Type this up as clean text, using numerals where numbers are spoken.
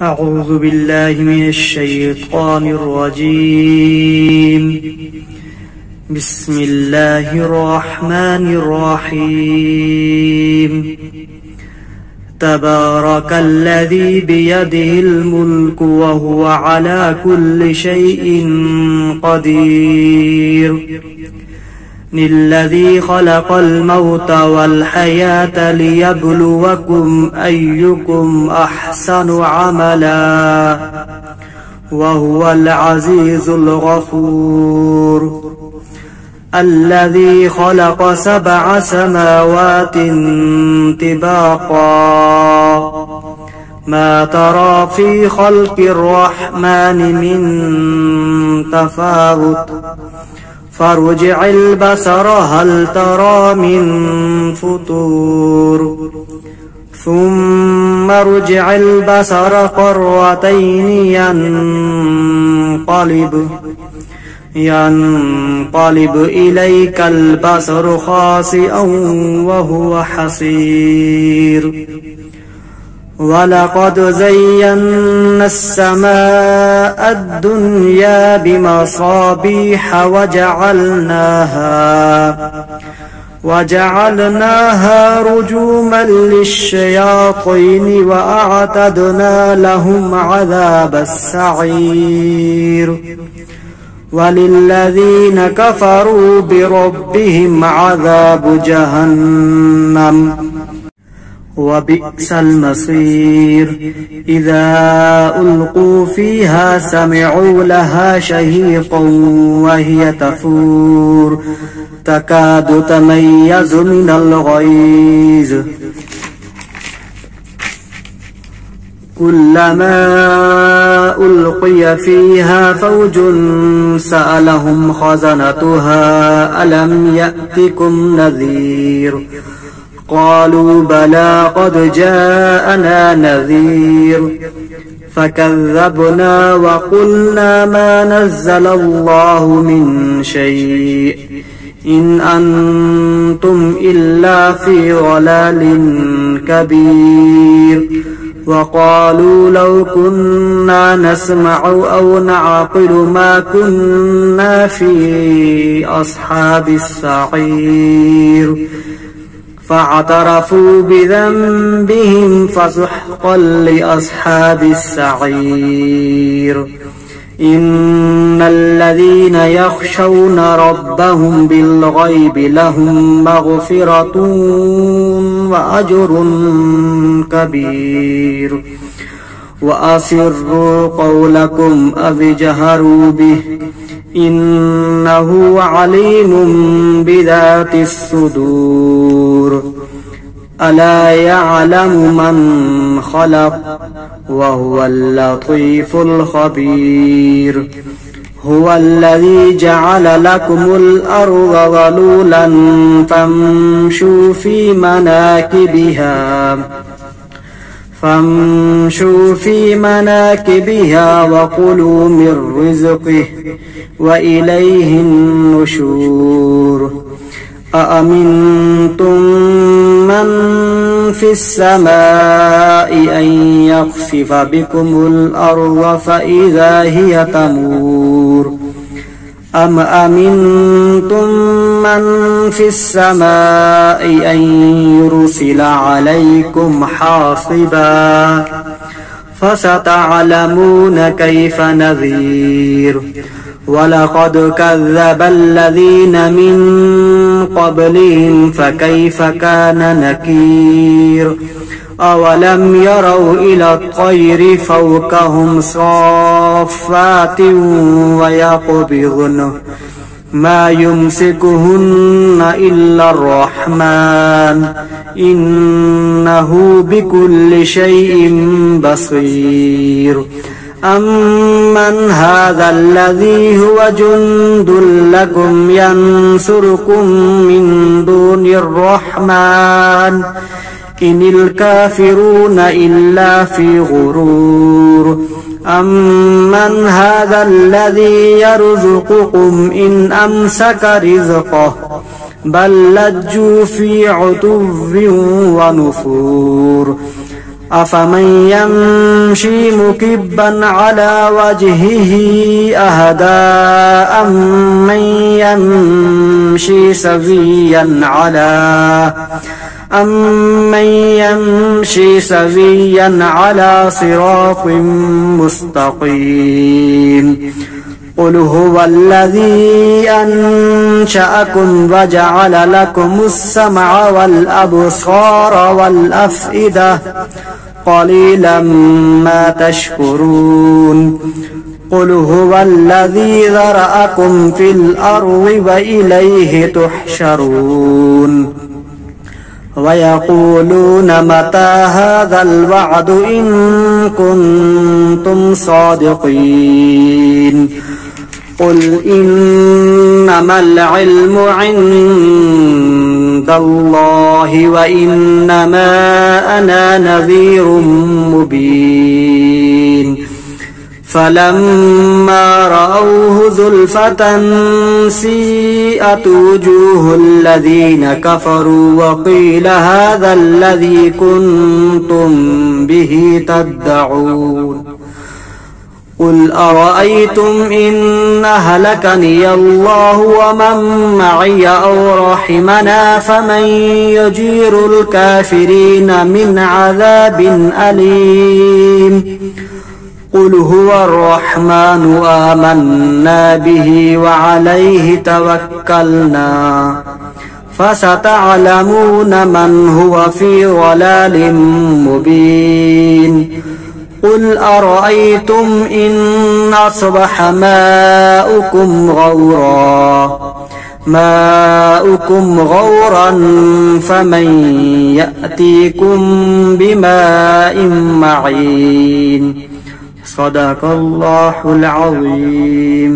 أعوذ بالله من الشيطان الرجيم. بسم الله الرحمن الرحيم. تبارك الذي بيده الملك وهو على كل شيء قدير. الذي خلق الموت والحياة ليبلوكم أيكم أحسن عملا وهو العزيز الغفور. الذي خلق 7 سماوات طباقا ما ترى في خلق الرحمن من تفاوت فارجع البصر هل ترى من فطور ثم ارجع البصر قرتين ينقلب إليك البصر خاسئا وهو حسير. ولقد زينا السماء الدنيا بمصابيح وجعلناها رجوما للشياطين وأعتدنا لهم عذاب السعير. وللذين كفروا بربهم عذاب جهنم وبئس المصير. إذا ألقوا فيها سمعوا لها شهيقا وهي تفور تكاد تميز من الغيظ كلما ألقي فيها فوج سألهم خزنتها ألم يأتكم نذير قالوا بلى قد جاءنا نذير فكذبنا وقلنا ما نزل الله من شيء إن أنتم إلا في ضلال كبير. وقالوا لو كنا نسمع أو نعقل ما كنا في أصحاب السعير فاعترفوا بذنبهم فسحقا لأصحاب السعير. إن الذين يخشون ربهم بالغيب لهم مغفرة وأجر كبير. وأسروا قولكم أو اجهروا به إنه عليم بذات الصدور. ألا يعلم من خلق وهو اللطيف الخبير. هو الذي جعل لكم الأرض ذلولا فامشوا في مناكبها وكلوا من رزقه وإليه النشور. أأمنتم من في السماء أن يخسف بكم الأرض فإذا هي تمور أم أمنتم من في السماء أن يرسل عليكم حاصبا فستعلمون كيف نذير. ولقد كذب الذين من قبلهم فكيف كان نكير. أولم يروا إلى الطير فوقهم صافات ويقبضن ما يمسكهن إلا الرحمن إنه بكل شيء بصير. أمن هذا الذي هو جند لكم ينصركم من دون الرحمن إن الكافرون إلا في غرور. أمن هذا الذي يرزقكم إن أمسك رزقه بل لجوا في عتو ونفور أفمن يمشي مكبا على وجهه أهدى أمن يمشي سويا على صراط مستقيم قل هو الذي أنشأكم وجعل لكم السمع والأبصار والأفئدة قليلا ما تشكرون قل هو الذي ذرأكم في الأرض وإليه تحشرون ويقولون متى هذا الوعد إن كنتم صادقين قل إنما العلم عند الله وإنما أنا نذير مبين فلما رأوه زلفة سيئت وجوه الذين كفروا وقيل هذا الذي كنتم به تدعون قل أرأيتم إن أهلكني الله ومن معي أو رحمنا فمن يجير الكافرين من عذاب أليم قل هو الرحمن آمنا به وعليه توكلنا فستعلمون من هو في ضلال مبين قل أرأيتم إن أصبح ماؤكم غورا فمن يأتيكم بماء معين صدق الله العظيم.